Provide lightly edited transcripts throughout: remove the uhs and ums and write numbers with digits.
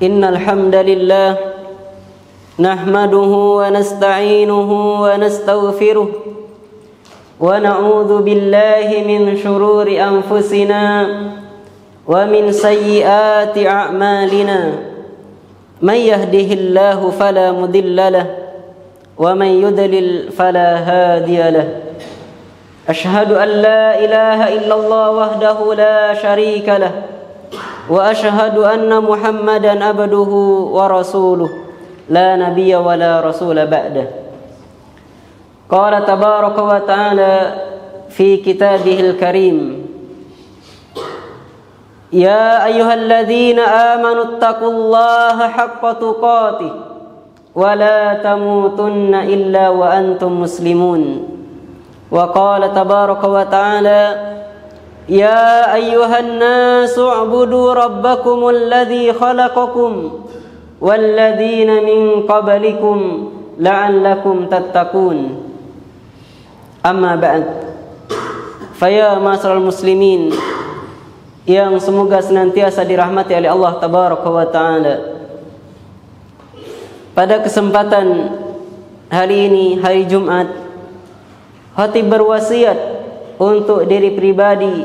Innal hamdalillah nahmaduhu wa nasta'inuhu wa nastaghfiruh wa na'udzu billahi min shururi anfusina wa min sayyiati a'malina. Man yahdihillahu fala mudilla lahu wa man yudlil fala hadiya lahu. Ashhadu an la ilaha illallah wahdahu la syarika lahu wa ashhadu anna Muhammadan abduhu wa rasuluh la nabiyya wa la rasula ba'dah. Qala tabaraka wa ta'ala fi kitabihil karim, ya ayyuhalladzina amanu taqullaha haqqa tuqatih wa la tamutunna illa wa antum muslimun. Wa qala tabaraka wa ta'ala, ya ayyuhan nasu u'budu rabbakumul ladzi khalaqakum walladzina min qablikum la'allakum tattaqun. Amma ba'd. Faya ma'asyiral muslimin yang semoga senantiasa dirahmati oleh Allah tabaraka wa ta'ala. Pada kesempatan hari ini, hari Jumat, khatib berwasiat untuk diri pribadi,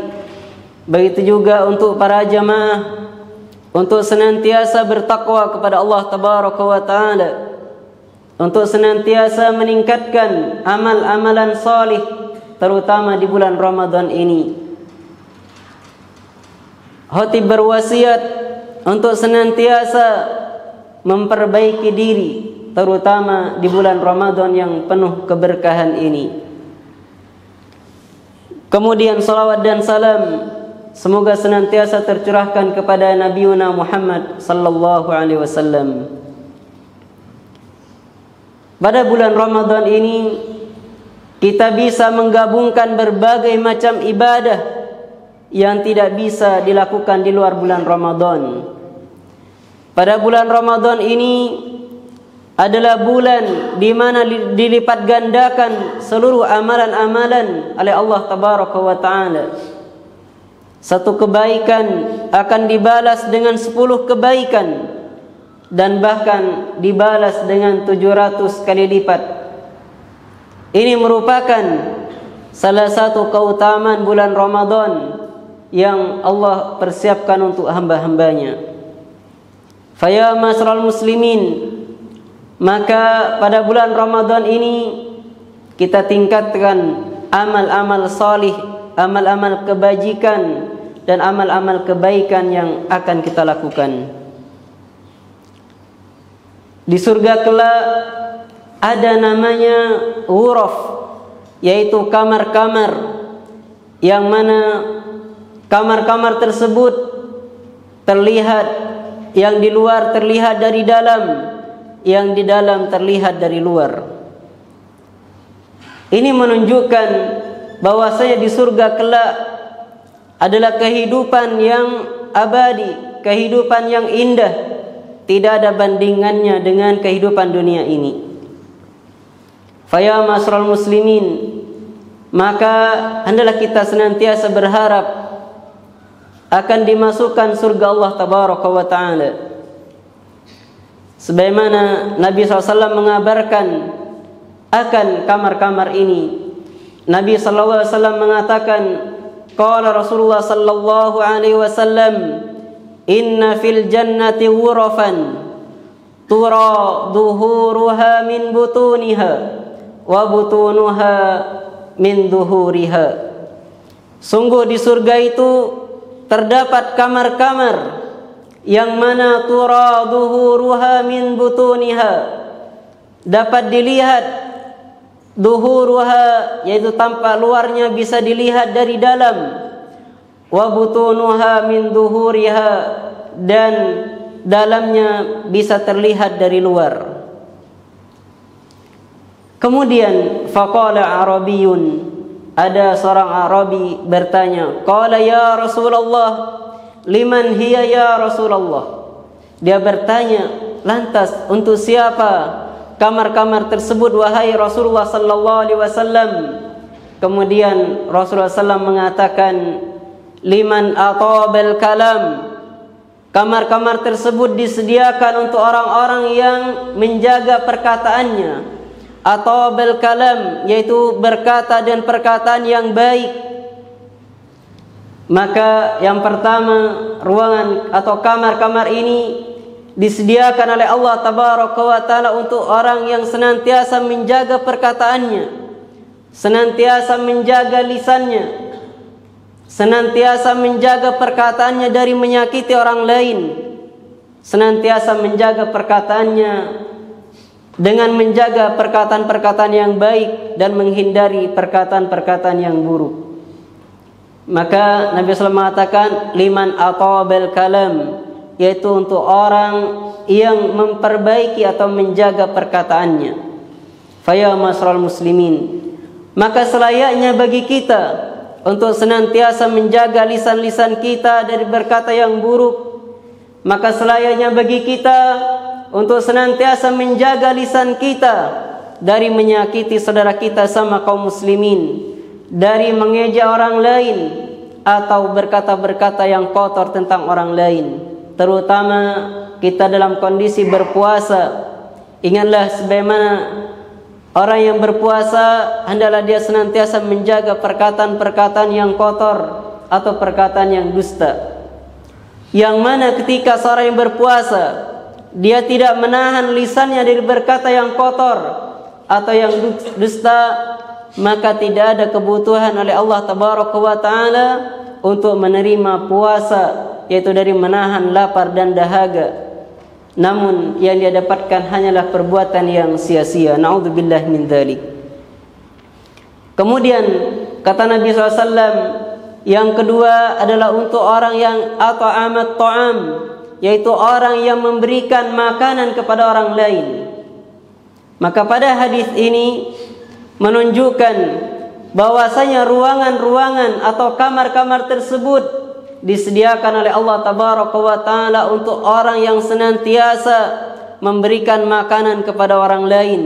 begitu juga untuk para jamaah, untuk senantiasa bertakwa kepada Allah tabaraka wa ta'ala, untuk senantiasa meningkatkan amal-amalan salih, terutama di bulan Ramadan ini. Khatib berwasiat untuk senantiasa memperbaiki diri, terutama di bulan Ramadan yang penuh keberkahan ini. Kemudian salawat dan salam semoga senantiasa tercurahkan kepada Nabiuna Muhammad sallallahu alaihi wasallam. Pada bulan Ramadan ini kita bisa menggabungkan berbagai macam ibadah yang tidak bisa dilakukan di luar bulan Ramadan. Pada bulan Ramadan ini adalah bulan di mana dilipat gandakan seluruh amalan-amalan oleh Allah tabaraka wa ta'ala. Satu kebaikan akan dibalas dengan 10 kebaikan dan bahkan dibalas dengan 700 kali lipat. Ini merupakan salah satu keutamaan bulan Ramadan yang Allah persiapkan untuk hamba-hambanya. Faya ma'asyiral muslimin, maka pada bulan Ramadan ini kita tingkatkan amal-amal salih, amal-amal kebajikan dan amal-amal kebaikan yang akan kita lakukan. Di surga kelak ada namanya ghuraf, yaitu kamar-kamar, yang mana kamar-kamar tersebut terlihat, yang di luar terlihat dari dalam, yang di dalam terlihat dari luar. Ini menunjukkan bahwasanya di surga kelak adalah kehidupan yang abadi, kehidupan yang indah, tidak ada bandingannya dengan kehidupan dunia ini. Faya ma'asyiral muslimin, maka hendaklah kita senantiasa berharap akan dimasukkan surga Allah tabaraka wa ta'ala. Sebagaimana Nabi SAW mengabarkan akan kamar-kamar ini. Nabi SAW mengatakan, qala Rasulullah sallallahu alaihi wasallam, inna fil jannati ghurafan tura duhuruha min butuniha wa butunuha min duhuriha. Sungguh di surga itu terdapat kamar-kamar yang mana tura duhuruha min butuniha, dapat dilihat duhuruha, yaitu tampak luarnya bisa dilihat dari dalam, wa butunuha min duhuriha, dan dalamnya bisa terlihat dari luar. Kemudian faqala arabiyun, ada seorang Arabi bertanya, qala ya Rasulullah, liman hiya ya Rasulullah. Dia bertanya, lantas untuk siapa kamar-kamar tersebut wahai Rasulullah sallallahu alaihi wasallam? Kemudian Rasulullah sallallahu mengatakan, liman atabal kalam, kamar-kamar tersebut disediakan untuk orang-orang yang menjaga perkataannya, atau bil kalam, yaitu berkata dan perkataan yang baik. Maka yang pertama, ruangan atau kamar-kamar ini disediakan oleh Allah Tabaraka wa Ta'ala untuk orang yang senantiasa menjaga perkataannya, senantiasa menjaga lisannya, senantiasa menjaga perkataannya dari menyakiti orang lain, senantiasa menjaga perkataannya dengan menjaga perkataan-perkataan yang baik dan menghindari perkataan-perkataan yang buruk. Maka Nabi SAW mengatakan liman atabal kalam, yaitu untuk orang yang memperbaiki atau menjaga perkataannya. Faya masral muslimin, maka selayaknya bagi kita untuk senantiasa menjaga lisan-lisan kita dari berkata yang buruk. Maka selayaknya bagi kita untuk senantiasa menjaga lisan kita dari menyakiti saudara kita sama kaum muslimin, dari mengeja orang lain atau berkata-berkata yang kotor tentang orang lain. Terutama kita dalam kondisi berpuasa. Ingatlah sebagaimana orang yang berpuasa, hendaklah dia senantiasa menjaga perkataan-perkataan yang kotor atau perkataan yang dusta. Yang mana ketika seorang yang berpuasa, dia tidak menahan lisannya dari berkata yang kotor atau yang dusta, maka tidak ada kebutuhan oleh Allah Tabaraka wa Ta'ala untuk menerima puasa, yaitu dari menahan lapar dan dahaga. Namun yang dia dapatkan hanyalah perbuatan yang sia-sia. Na'udzubillah min dzalik. Kemudian kata Nabi SAW, yang kedua adalah untuk orang yang at'amat ta'am, yaitu orang yang memberikan makanan kepada orang lain. Maka pada hadis ini menunjukkan bahwasanya ruangan-ruangan atau kamar-kamar tersebut disediakan oleh Allah Tabaraka wa Ta'ala untuk orang yang senantiasa memberikan makanan kepada orang lain,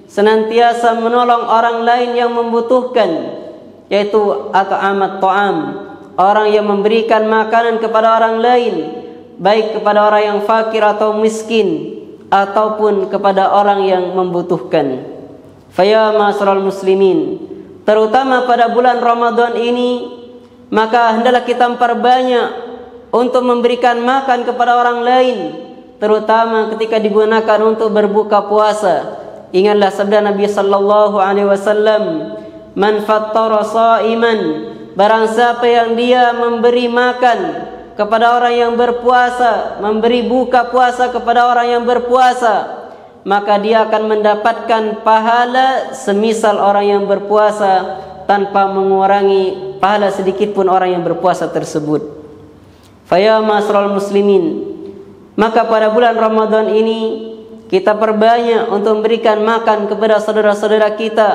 senantiasa menolong orang lain yang membutuhkan, yaitu at'amat ta'am, orang yang memberikan makanan kepada orang lain, baik kepada orang yang fakir atau miskin ataupun kepada orang yang membutuhkan. Faya ma'asyiral muslimin, terutama pada bulan Ramadan ini, maka hendaklah kita memperbanyak untuk memberikan makan kepada orang lain, terutama ketika digunakan untuk berbuka puasa. Ingatlah sabda Nabi sallallahu alaihi wasallam, man fattara sha'iman, barang siapa yang dia memberi makan kepada orang yang berpuasa, memberi buka puasa kepada orang yang berpuasa, maka dia akan mendapatkan pahala semisal orang yang berpuasa tanpa mengurangi pahala sedikit pun orang yang berpuasa tersebut. Faya ma'asyiral muslimin, maka pada bulan Ramadan ini kita perbanyak untuk memberikan makan kepada saudara-saudara kita,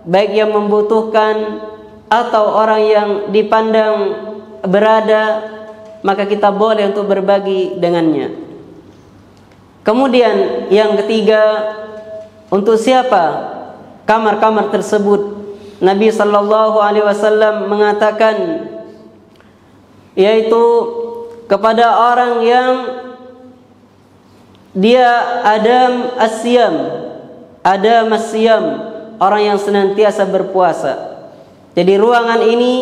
baik yang membutuhkan atau orang yang dipandang berada, maka kita boleh untuk berbagi dengannya. Kemudian yang ketiga, untuk siapa kamar-kamar tersebut? Nabi sallallahu alaihi wasallam mengatakan, yaitu kepada orang yang dia adam as-siyam, orang yang senantiasa berpuasa. Jadi ruangan ini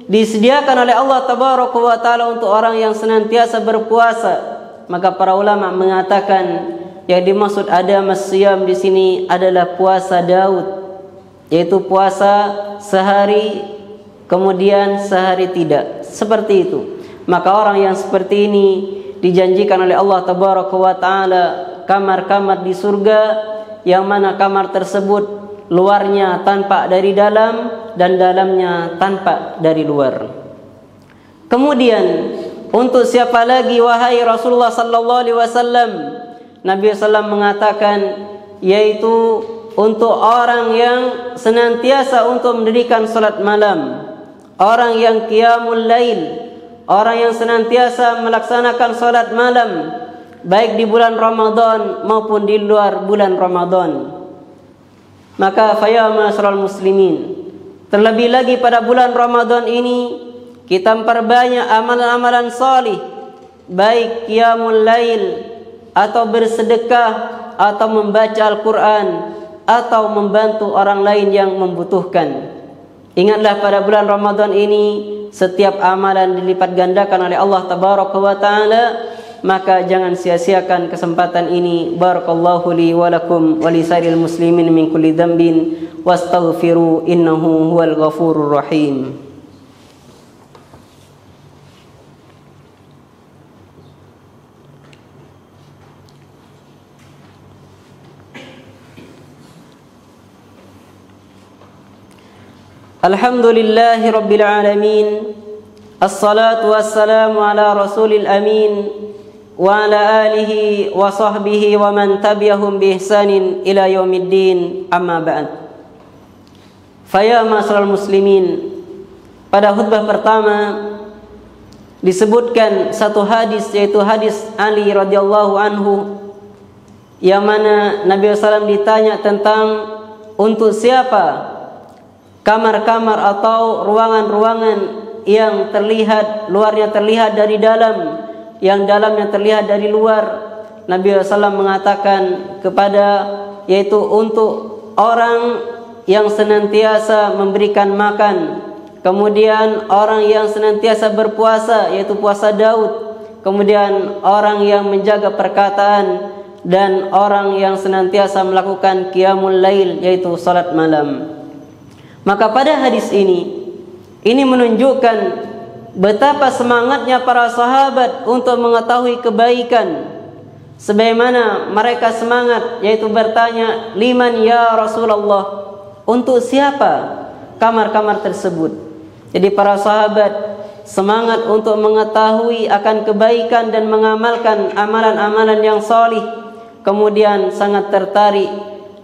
disediakan oleh Allah Tabaraka wa Ta'ala untuk orang yang senantiasa berpuasa. Maka para ulama mengatakan yang dimaksud adam as-siyam di sini adalah puasa Daud, yaitu puasa sehari kemudian sehari tidak, seperti itu. Maka orang yang seperti ini dijanjikan oleh Allah Tabaraka wa Ta'ala kamar-kamar di surga, yang mana kamar tersebut luarnya tampak dari dalam dan dalamnya tampak dari luar. Kemudian untuk siapa lagi wahai Rasulullah sallallahu alaihi wasallam? Nabi SAW mengatakan, yaitu untuk orang yang senantiasa untuk mendirikan salat malam, orang yang qiyamul lail, orang yang senantiasa melaksanakan salat malam baik di bulan Ramadan maupun di luar bulan Ramadan. Maka faya ma'asyiral muslimin, terlebih lagi pada bulan Ramadan ini kita memperbanyak amalan-amalan salih baik qiyamul lail atau bersedekah atau membaca Al-Quran atau membantu orang lain yang membutuhkan. Ingatlah pada bulan Ramadan ini setiap amalan dilipat gandakan oleh Allah Tabaraka wa Ta'ala, maka jangan sia-siakan kesempatan ini. Barakallahu li wa lakum wa li sairil muslimin min kulli dhanbin wastaghfiru innahu huwal ghafurur rahim. Alhamdulillahi Rabbil Alamin. Assalatu wassalamu ala rasulil amin wa ala alihi wa sahbihi wa man tabi'ahum bi ihsanin ila yaumiddin, amma ba'd. Faya ma'asyiral muslimin, pada khutbah pertama disebutkan satu hadis, yaitu hadis Ali radhiyallahu anhu, yang mana Nabi SAW ditanya tentang untuk siapa kamar-kamar atau ruangan-ruangan yang terlihat, luarnya terlihat dari dalam, yang dalamnya terlihat dari luar. Nabi SAW mengatakan yaitu untuk orang yang senantiasa memberikan makan, kemudian orang yang senantiasa berpuasa, yaitu puasa Daud, kemudian orang yang menjaga perkataan, dan orang yang senantiasa melakukan qiyamul lail, yaitu salat malam. Maka pada hadis ini menunjukkan betapa semangatnya para sahabat untuk mengetahui kebaikan, sebagaimana mereka semangat, yaitu bertanya, liman ya Rasulullah, untuk siapa kamar-kamar tersebut. Jadi para sahabat semangat untuk mengetahui akan kebaikan dan mengamalkan amalan-amalan yang salih, kemudian sangat tertarik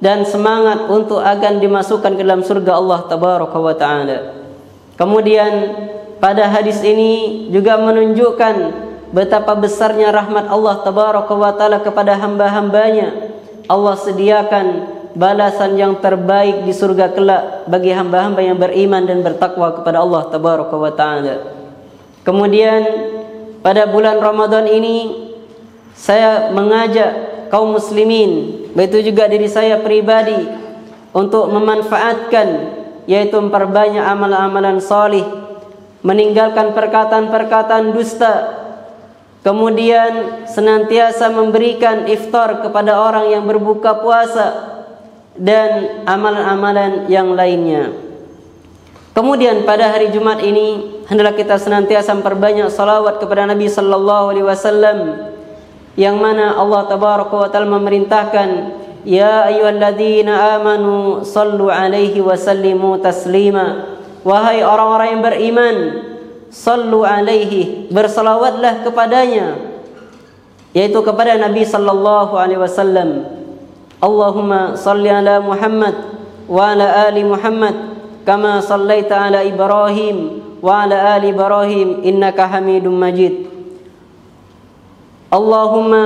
dan semangat untuk akan dimasukkan ke dalam surga Allah Tabaraka wa Ta'ala. Kemudian pada hadis ini juga menunjukkan betapa besarnya rahmat Allah Tabaraka wa Ta'ala kepada hamba-hambanya. Allah sediakan balasan yang terbaik di surga kelak bagi hamba-hamba yang beriman dan bertakwa kepada Allah Tabaraka wa Ta'ala. Kemudian pada bulan Ramadan ini saya mengajak kaum muslimin, begitu juga diri saya pribadi, untuk memanfaatkan, yaitu memperbanyak amalan-amalan salih, meninggalkan perkataan-perkataan dusta, kemudian senantiasa memberikan iftar kepada orang yang berbuka puasa, dan amalan-amalan yang lainnya. Kemudian pada hari Jumat ini hendaklah kita senantiasa memperbanyak salawat kepada Nabi sallallahu alaihi wasallam, yang mana Allah Tabaraka wa Ta'ala memerintahkan, ya ayyuhalladzina amanu sallu alaihi wa sallimu taslima, wahai orang-orang yang beriman, sallu alaihi, bersalawatlah kepadanya, yaitu kepada Nabi sallallahu alaihi wasallam. Allahumma salli ala Muhammad wa ala ali Muhammad kama sallaita ala Ibrahim wa ala ali Ibrahim innaka Hamidum Majid. Allahumma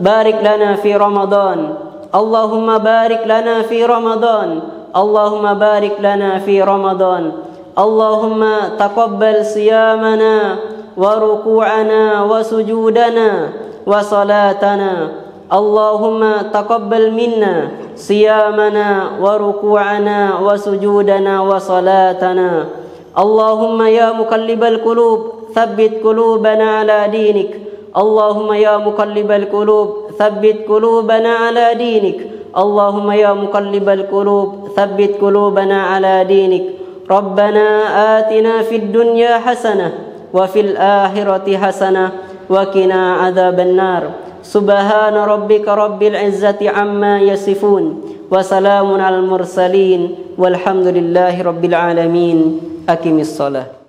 barik lana fi Ramadan, Allahumma barik lana fi Ramadan, Allahumma barik lana fi Ramadan, Allahumma taqabbal siyamana wa ruku'ana wa sujudana wa salatana, Allahumma taqabbal minna siyamana wa ruku'ana wa sujudana wa salatana, Allahumma ya muqallibal qulub thabbit qulubana ala dinik, Allahumma ya muqallibal qulub thabbit qulubana ala dinik, Allahumma ya muqallibal qulub thabbit qulubana ala dinik. Rabbana atina fid dunya hasanah wa fil akhirati hasanah wa qina adzaban nar. Subhana rabbika rabbil izzati amma yasifun wa salamun alal mursalin walhamdulillahi rabbil alamin. Aqimis shalah.